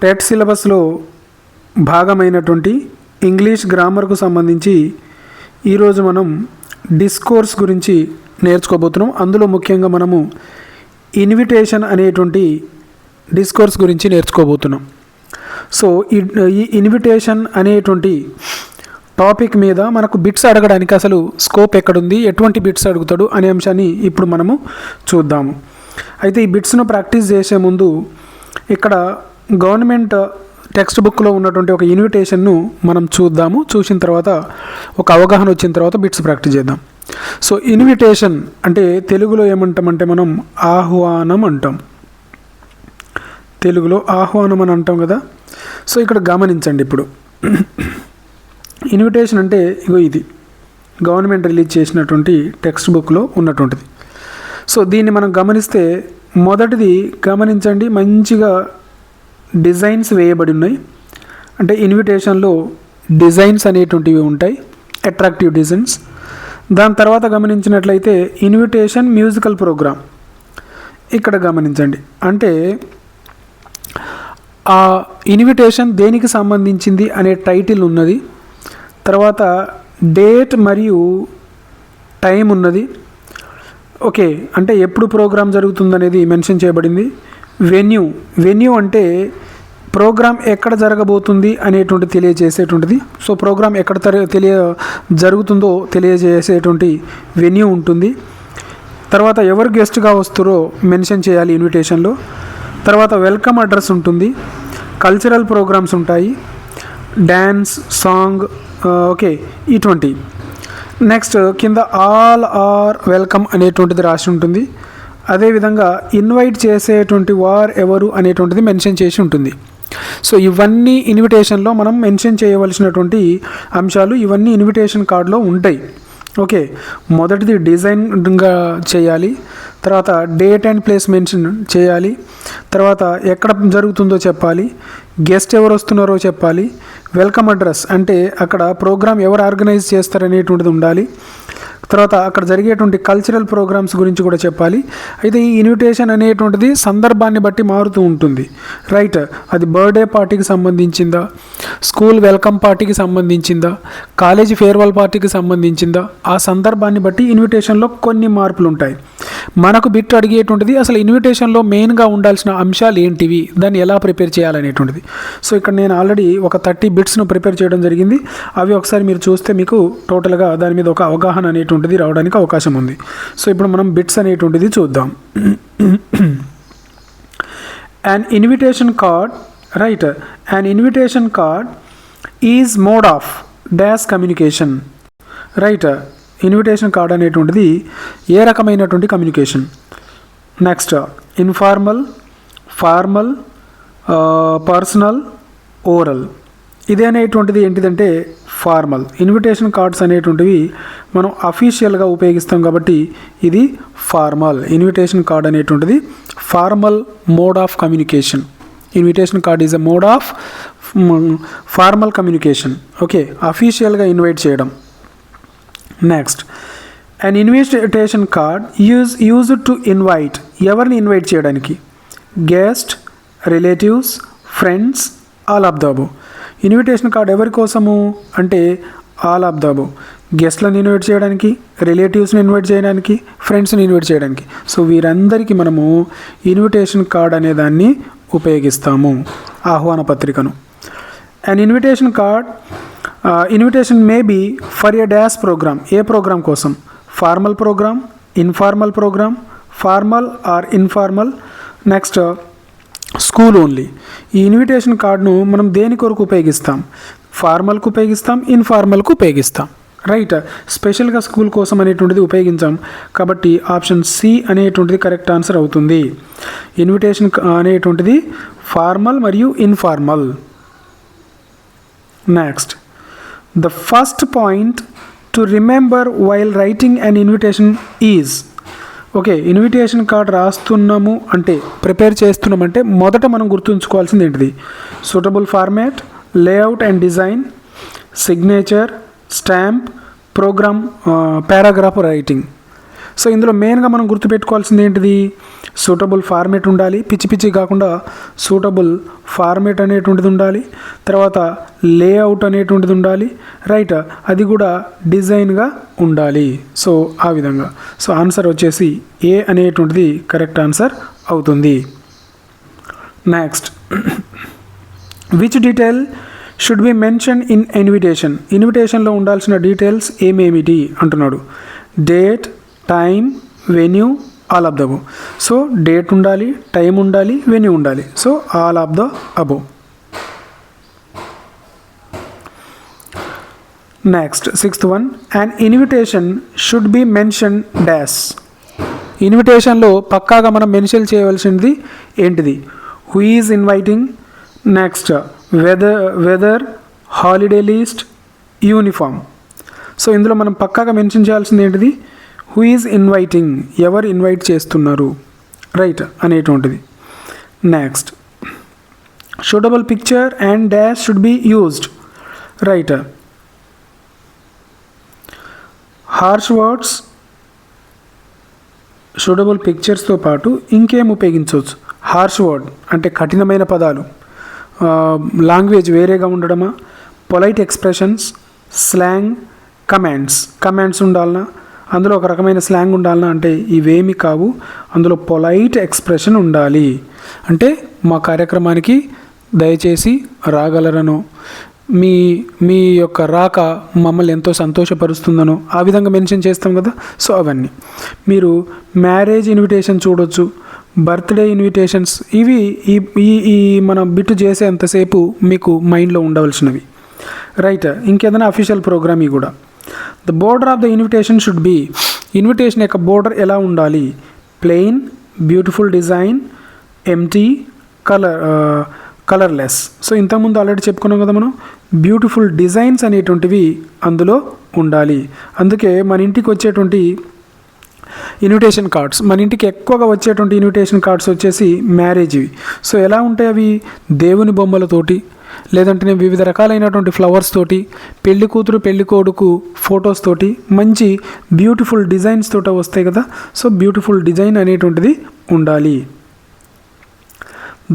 TET సిలబస్లో భాగమైనటువంటి English గ్రామర్కు సంబంధించి ఈరోజు మనం డిస్కోర్స్ గురించి నేర్చుకోబోతున్నాం. అందులో ముఖ్యంగా మనము ఇన్విటేషన్ అనేటువంటి డిస్కోర్స్ గురించి నేర్చుకోబోతున్నాం. సో ఈ ఇన్విటేషన్ అనేటువంటి టాపిక్ మీద మనకు బిట్స్ అడగడానికి అసలు స్కోప్ ఎక్కడుంది, ఎటువంటి బిట్స్ అడుగుతాడు అనే అంశాన్ని ఇప్పుడు మనము చూద్దాము. అయితే ఈ బిట్స్ను ప్రాక్టీస్ చేసే ముందు ఇక్కడ గవర్నమెంట్ టెక్స్ట్ బుక్లో ఉన్నటువంటి ఒక ఇన్విటేషన్ను మనం చూద్దాము. చూసిన తర్వాత ఒక అవగాహన వచ్చిన తర్వాత బిట్స్ ప్రాక్టీస్ చేద్దాం. సో ఇన్విటేషన్ అంటే తెలుగులో ఏమంటామంటే మనం ఆహ్వానం అంటాం. తెలుగులో ఆహ్వానం అని అంటాం కదా. సో ఇక్కడ గమనించండి, ఇప్పుడు ఇన్విటేషన్ అంటే ఇగో ఇది గవర్నమెంట్ రిలీజ్ చేసినటువంటి టెక్స్ట్ బుక్లో ఉన్నటువంటిది. సో దీన్ని మనం గమనిస్తే మొదటిది గమనించండి, మంచిగా డిజైన్స్ వేయబడి ఉన్నాయి. అంటే ఇన్విటేషన్లో డిజైన్స్ అనేటువంటివి ఉంటాయి, అట్రాక్టివ్ డిజైన్స్. దాని తర్వాత గమనించినట్లయితే ఇన్విటేషన్ మ్యూజికల్ ప్రోగ్రామ్ ఇక్కడ గమనించండి. అంటే ఆ ఇన్విటేషన్ దేనికి సంబంధించింది అనే టైటిల్ ఉన్నది, తర్వాత డేట్ మరియు టైం ఉన్నది. ఓకే, అంటే ఎప్పుడు ప్రోగ్రామ్ జరుగుతుందనేది మెన్షన్ చేయబడింది. వెన్యూ అంటే ప్రోగ్రామ్ ఎక్కడ జరగబోతుంది అనేటువంటి తెలియజేసేటువంటిది. సో ప్రోగ్రామ్ ఎక్కడ జరుగుతుందో తెలియజేసేటువంటి వెన్యూ ఉంటుంది. తర్వాత ఎవరు గెస్ట్గా వస్తారో మెన్షన్ చేయాలి ఇన్విటేషన్లో. తర్వాత వెల్కమ్ అడ్రస్ ఉంటుంది, కల్చరల్ ప్రోగ్రామ్స్ ఉంటాయి, డ్యాన్స్, సాంగ్, ఓకే ఇటువంటి. నెక్స్ట్ కింద ఆల్ ఆర్ వెల్కమ్ అనేటువంటిది రాసి ఉంటుంది. అదేవిధంగా ఇన్వైట్ చేసేటువంటి వారు ఎవరు అనేటువంటిది మెన్షన్ చేసి ఉంటుంది. సో ఇవన్నీ ఇన్విటేషన్లో మనం మెన్షన్ చేయవలసినటువంటి అంశాలు, ఇవన్నీ ఇన్విటేషన్ కార్డులో ఉంటాయి. ఓకే, మొదటిది డిజైన్గా చేయాలి, తర్వాత డేట్ అండ్ ప్లేస్ మెన్షన్ చేయాలి, తర్వాత ఎక్కడ జరుగుతుందో చెప్పాలి, గెస్ట్ ఎవరు వస్తున్నారో చెప్పాలి, వెల్కమ్ అడ్రస్ అంటే అక్కడ ప్రోగ్రామ్ ఎవరు ఆర్గనైజ్ చేస్తారనేటువంటిది ఉండాలి, తర్వాత అక్కడ జరిగేటువంటి కల్చరల్ ప్రోగ్రామ్స్ గురించి కూడా చెప్పాలి. అయితే ఈ ఇన్విటేషన్ అనేటువంటిది సందర్భాన్ని బట్టి మారుతూ ఉంటుంది, రైట్. అది బర్త్డే పార్టీకి సంబంధించిందా, స్కూల్ వెల్కమ్ పార్టీకి సంబంధించిందా, కాలేజీ ఫేర్వెల్ పార్టీకి సంబంధించిందా, ఆ సందర్భాన్ని బట్టి ఇన్విటేషన్లో కొన్ని మార్పులు ఉంటాయి. మనకు బిట్ అడిగేటువంటిది అసలు ఇన్విటేషన్లో మెయిన్గా ఉండాల్సిన అంశాలు ఏంటివి, దాన్ని ఎలా ప్రిపేర్ చేయాలనేటువంటిది. సో ఇక్కడ నేను ఆల్రెడీ ఒక 30 బిట్స్ను ప్రిపేర్ చేయడం జరిగింది. అవి ఒకసారి మీరు చూస్తే మీకు టోటల్గా దాని మీద ఒక అవగాహన అనేటువంటిది రావడానికి అవకాశం ఉంది. సో ఇప్పుడు మనం బిట్స్ అనేటువంటిది చూద్దాం. An invitation card, right? An invitation card is mode of dash communication, right? Invitation card అనేటువంటిది ఏ రకమైనటువంటి communication. Next informal, formal, personal, oral. ఇది అనేటువంటిది ఏంటిదంటే ఫార్మల్. ఇన్విటేషన్ కార్డ్స్ అనేటువంటివి మనం అఫీషియల్గా ఉపయోగిస్తాం కాబట్టి ఇది ఫార్మల్. ఇన్విటేషన్ కార్డ్ అనేటువంటిది formal mode of communication. Invitation card is a mode of formal communication. Okay, అఫీషియల్గా ఇన్వైట్ చేయడం. Next an invitation card used to invite, ఎవరిని ఇన్వైట్ చేయడానికి, guest, relatives, friends, all of the above. Invitation card ఎవరి కోసము అంటే all of the above. గెస్ట్లను invite చేయడానికి, రిలేటివ్స్ని ఇన్వైట్ చేయడానికి, ఫ్రెండ్స్ని ఇన్వైట్ చేయడానికి. సో వీరందరికీ మనము ఇన్విటేషన్ కార్డ్ అనే దాన్ని ఉపయోగిస్తాము, ఆహ్వాన పత్రికను. an invitation card invitation may be for a dash program. ఏ ప్రోగ్రామ్ కోసం, formal program, informal program, formal or informal. Next school only. ఈ ఇన్విటేషన్ కార్డును మనం దేని కొరకు ఉపయోగిస్తాం, ఫార్మల్కు ఉపయోగిస్తాం, ఇన్ఫార్మల్కు ఉపయోగిస్తాం, రైట్. స్పెషల్గా స్కూల్ కోసం అనేటువంటిది ఉపయోగించాం కాబట్టి ఆప్షన్ సి అనేటువంటిది కరెక్ట్ ఆన్సర్ అవుతుంది. ఇన్విటేషన్ అనేటువంటిది ఫార్మల్ మరియు informal. Next the first point to remember while writing an invitation is, okay, invitation card రాస్తున్నాము అంటే, ప్రిపేర్ చేస్తున్నామంటే మొదట మనం గుర్తుంచుకోవాల్సింది ఏంటిది, suitable format, layout and design, signature, stamp, program, paragraph writing. So ఇందులో మెయిన్గా మనం గుర్తుపెట్టుకోవాల్సింది ఏంటిది, సూటబుల్ ఫార్మేట్ ఉండాలి, పిచ్చి పిచ్చి కాకుండా సూటబుల్ ఫార్మేట్ అనేటువంటిది ఉండాలి, తర్వాత లేఅవుట్ అనేటువంటిది ఉండాలి, రైట్, అది కూడా డిజైన్గా ఉండాలి. సో ఆ విధంగా. సో ఆన్సర్ వచ్చేసి ఏ అనేటువంటిది కరెక్ట్ ఆన్సర్ అవుతుంది. Next, which detail should be mention in invitation. ఇన్విటేషన్లో ఉండాల్సిన డీటెయిల్స్ ఏమేమిటి అంటున్నాడు. Date, time, venue, all of the above. So date ఉండాలి, టైం ఉండాలి, వెన్యూ ఉండాలి. So all of the above. Next, sixth one, and invitation should be mention dash. ఇన్విటేషన్లో పక్కాగా మనం మెన్షన్ చేయవలసింది ఏంటిది, who is inviting, next weather, holiday list, uniform. So ఇందులో మనం పక్కాగా మెన్షన్ చేయాల్సింది ఏంటిది, హూ ఈజ్ ఇన్వైటింగ్, ఎవరు ఇన్వైట్ చేస్తున్నారు, రైట్ అనేటువంటిది. Next, suitable picture and dash should be used, right. Harsh words, suitable పిక్చర్స్తో పాటు ఇంకేం ఉపయోగించవచ్చు. హార్ష్ వర్డ్ అంటే కఠినమైన పదాలు, లాంగ్వేజ్ వేరేగా ఉండడమా, పొలైట్ ఎక్స్ప్రెషన్స్, స్లాంగ్, కమాండ్స్ ఉండాలనా, అందులో ఒక రకమైన స్లాంగ్ ఉండాలనా అంటే ఇవేమి కావు, అందులో పొలైట్ ఎక్స్ప్రెషన్ ఉండాలి. అంటే మా కార్యక్రమానికి దయచేసి రాగలరనో, మీ యొక్క రాక మమ్మల్ని ఎంతో సంతోషపరుస్తుందనో ఆ విధంగా మెన్షన్ చేస్తాం కదా. సో అవన్నీ మీరు మ్యారేజ్ ఇన్విటేషన్ చూడొచ్చు, బర్త్డే ఇన్విటేషన్స్, ఇవి ఈ మనం బిట్టు చేసేంతసేపు మీకు మైండ్లో ఉండవలసినవి, రైట్. ఇంకేదైనా అఫీషియల్ ప్రోగ్రామ్ ఇవి కూడా. The border of the invitation should B, invitation యొక్క బోర్డర్ ఎలా ఉండాలి, plain, beautiful design, empty, colourless. So ఇంతకుముందు ఆల్రెడీ చెప్పుకున్నాం కదా మనం, బ్యూటిఫుల్ డిజైన్స్ అనేటువంటివి అందులో ఉండాలి. అందుకే మన ఇంటికి వచ్చేటువంటి ఇన్విటేషన్ కార్డ్స్, మన ఇంటికి ఎక్కువగా వచ్చేటువంటి ఇన్విటేషన్ కార్డ్స్ వచ్చేసి మ్యారేజ్వి. సో ఎలా ఉంటాయి అవి, దేవుని బొమ్మలతోటి, లేదంటే వివిధ రకాలైనటువంటి ఫ్లవర్స్ తోటి, పెళ్లి కూతురు పెళ్లి కొడుకు ఫొటోస్ తోటి, మంచి బ్యూటిఫుల్ డిజైన్స్ తోట వస్తాయి కదా. సో బ్యూటిఫుల్ డిజైన్ అనేటువంటిది ఉండాలి.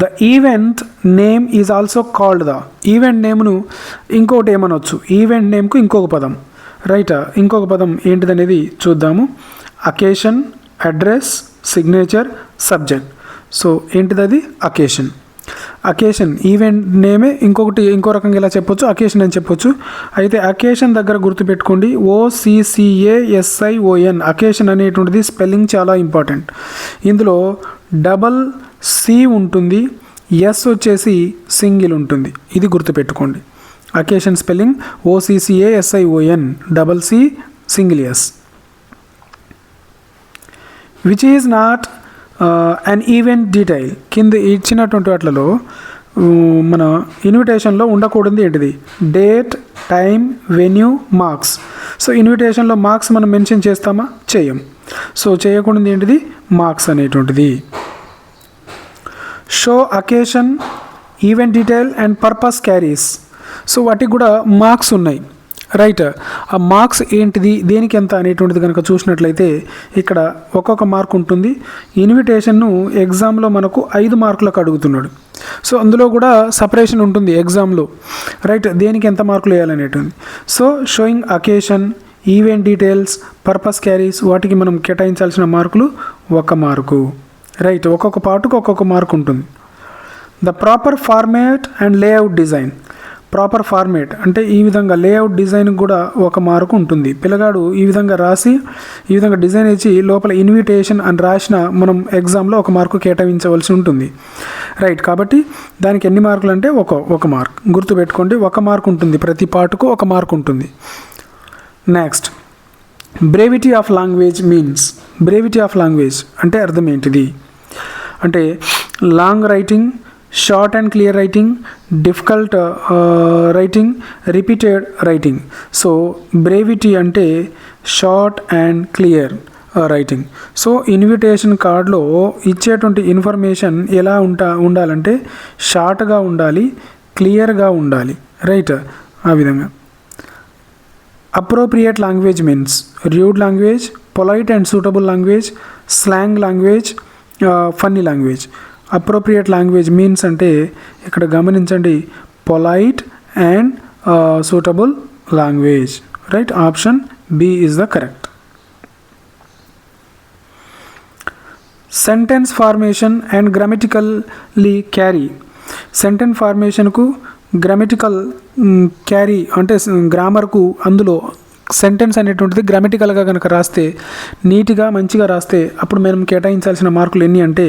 The event name is also called, the event నేమ్ను ఇంకొకటి ఏమనొచ్చు, ఈవెంట్ నేమ్కు ఇంకొక పదం, రైట్. ఇంకొక పదం ఏంటిదనేది చూద్దాము. Occasion, address, signature, subject. So ఏంటిది అది, అకేషన్ ఈవెంట్ నేమే ఇంకో రకంగా ఇలా చెప్పొచ్చు, అకేషన్ అని చెప్పొచ్చు. అయితే అకేషన్ దగ్గర గుర్తుపెట్టుకోండి, OCCASION. అకేషన్ అనేటువంటిది స్పెల్లింగ్ చాలా ఇంపార్టెంట్. ఇందులో డబల్ సి ఉంటుంది, ఎస్ వచ్చేసి సింగిల్ ఉంటుంది, ఇది గుర్తుపెట్టుకోండి. Occasion spelling OCCASION, double C single S. Which is not an event detail. కింద ఇచ్చినటువంటి వాటిలో మన ఇన్విటేషన్లో ఉండకూడదు ఏంటిది, date, time, venue, marks. So ఇన్విటేషన్లో మార్క్స్ మనం మెన్షన్ చేస్తామా, చేయం. సో చేయకూడదు ఏంటిది, మార్క్స్ అనేటువంటిది. Show occasion, event detail and purpose carries. So వాటికి కూడా మార్క్స్ ఉన్నాయి, రైట్. ఆ మార్క్స్ ఏంటిది, దేనికి ఎంత అనేటువంటిది కనుక చూసినట్లయితే ఇక్కడ ఒక్కొక్క మార్క్ ఉంటుంది. ఇన్విటేషన్ను ఎగ్జామ్లో మనకు 5 మార్కులకు అడుగుతున్నాడు. సో అందులో కూడా సపరేషన్ ఉంటుంది ఎగ్జామ్లో, రైట్, దేనికి ఎంత మార్కులు వేయాలనేటువంటి. So showing occasion, event details, purpose carries, వాటికి మనం కేటాయించాల్సిన మార్కులు 1 మార్కు, రైట్. ఒక్కొక్క పార్టుకు ఒక్కొక్క మార్క్ ఉంటుంది. The proper format and layout design. Proper format అంటే ఈ విధంగా, లేఅవుట్ డిజైన్ కూడా 1 మార్కు ఉంటుంది. పిల్లగాడు ఈ విధంగా రాసి ఈ విధంగా డిజైన్ ఇచ్చి లోపల ఇన్విటేషన్ అని రాసిన మనం ఎగ్జామ్లో 1 మార్కు కేటాయించవలసి ఉంటుంది, రైట్. కాబట్టి దానికి ఎన్ని మార్కులు అంటే ఒక మార్క్ గుర్తుపెట్టుకోండి. 1 మార్క్ ఉంటుంది, ప్రతి పార్టుకు 1 మార్క్ ఉంటుంది. Next, brevity of language means. Brevity of language అంటే అర్థం ఏంటిది అంటే long writing, short and clear writing, difficult writing, repeated writing. So brevity అంటే short and clear writing. So invitation కార్డులో ఇచ్చేటువంటి ఇన్ఫర్మేషన్ ఎలా ఉండాలంటే షార్ట్గా ఉండాలి, క్లియర్గా ఉండాలి, రైట్. ఆ విధంగా. Appropriate language means rude language, polite and suitable language, slang language, funny language. Appropriate language means అంటే ఇక్కడ గమనించండి, polite and suitable language. Right, option B is the correct. Sentence formation and grammatically carry. Sentence ఫార్మేషన్కు grammatical carry అంటే గ్రామర్కు అందులో sentence అనేటువంటిది గ్రామటికల్గా కనుక రాస్తే, నీట్గా మంచిగా రాస్తే అప్పుడు మనం కేటాయించాల్సిన మార్కులు ఎన్ని అంటే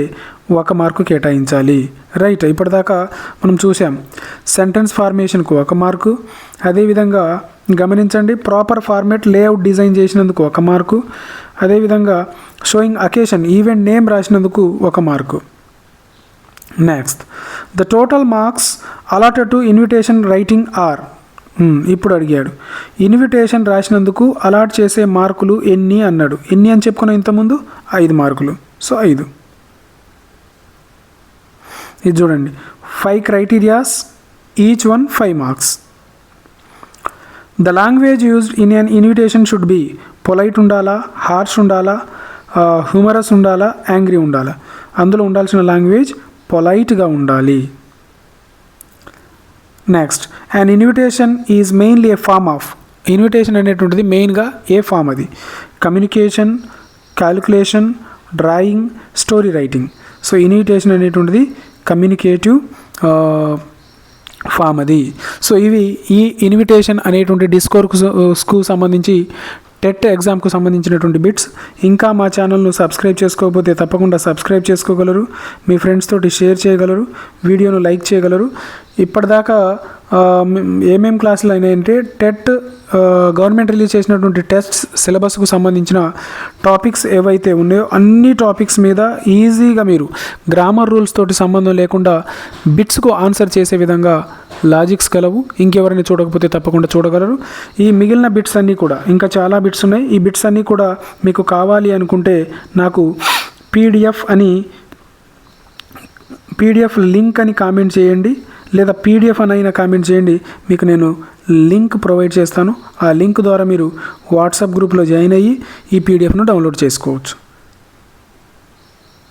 1 మార్కు కేటాయించాలి. రైట్, ఇప్పటిదాకా మనం చూసాం సెంటెన్స్ ఫార్మేషన్కు 1 మార్కు, అదేవిధంగా గమనించండి ప్రాపర్ ఫార్మేట్ లేఅవుట్ డిజైన్ చేసినందుకు 1 మార్కు, అదేవిధంగా షోయింగ్ అకేషన్ ఈవెంట్ నేమ్ రాసినందుకు 1 mark. Next, the total marks allotted to invitation writing are. ఇప్పుడు అడిగాడు ఇన్విటేషన్ రాసినందుకు అలాట్ చేసే మార్కులు ఎన్ని అన్నాడు. ఎన్ని అని చెప్పుకున్నాం ఇంతకుముందు, 5 మార్కులు. సో 5. ఇది చూడండి, 5 criterias, each one 5 marks. The language used in an invitation should be polite ఉండాలా, హార్ష్ ఉండాలా, హ్యూమరస్ ఉండాలా, యాంగ్రీ ఉండాలా. అందులో ఉండాల్సిన లాంగ్వేజ్ పొలైట్గా ఉండాలి. Next, and invitation is mainly a form of. Invitation అనేటువంటిది మెయిన్గా ఏ ఫామ్ అది? Communication, calculation, drawing, story writing. So invitation అనేటువంటిది కమ్యూనికేటివ్ ఫామ్ అది. సో ఇవి ఈ ఇన్విటేషన్ అనేటువంటి డిస్కోర్స్కు సంబంధించి టెట్ ఎగ్జామ్కు సంబంధించినటువంటి బిట్స్. ఇంకా మా ఛానల్ను సబ్స్క్రైబ్ చేసుకోకపోతే తప్పకుండా సబ్స్క్రైబ్ చేసుకోగలరు, మీ ఫ్రెండ్స్ తోటి షేర్ చేయగలరు, వీడియోను లైక్ చేయగలరు. ఇప్పటిదాకా ఏమేం క్లాసులు అయినాయంటే టెట్ గవర్నమెంట్ రిలీజ్ చేసినటువంటి టెస్ట్ సిలబస్కు సంబంధించిన టాపిక్స్ ఏవైతే ఉన్నాయో అన్ని టాపిక్స్ మీద ఈజీగా మీరు గ్రామర్ రూల్స్ తోటి సంబంధం లేకుండా బిట్స్కు ఆన్సర్ చేసే విధంగా లాజిక్స్ కలవు. ఇంకెవరైనా చూడకపోతే తప్పకుండా చూడగలరు. ఈ మిగిలిన బిట్స్ అన్నీ కూడా, ఇంకా చాలా బిట్స్ ఉన్నాయి, ఈ బిట్స్ అన్నీ కూడా మీకు కావాలి అనుకుంటే నాకు పీడిఎఫ్ లింక్ అని కామెంట్ చేయండి, లేదా పీడిఎఫ్ అని అయినా కామెంట్ చేయండి. మీకు నేను లింక్ ప్రొవైడ్ చేస్తాను. ఆ లింక్ ద్వారా మీరు వాట్సాప్ గ్రూప్లో జాయిన్ అయ్యి ఈ పీడిఎఫ్ను డౌన్లోడ్ చేసుకోవచ్చు.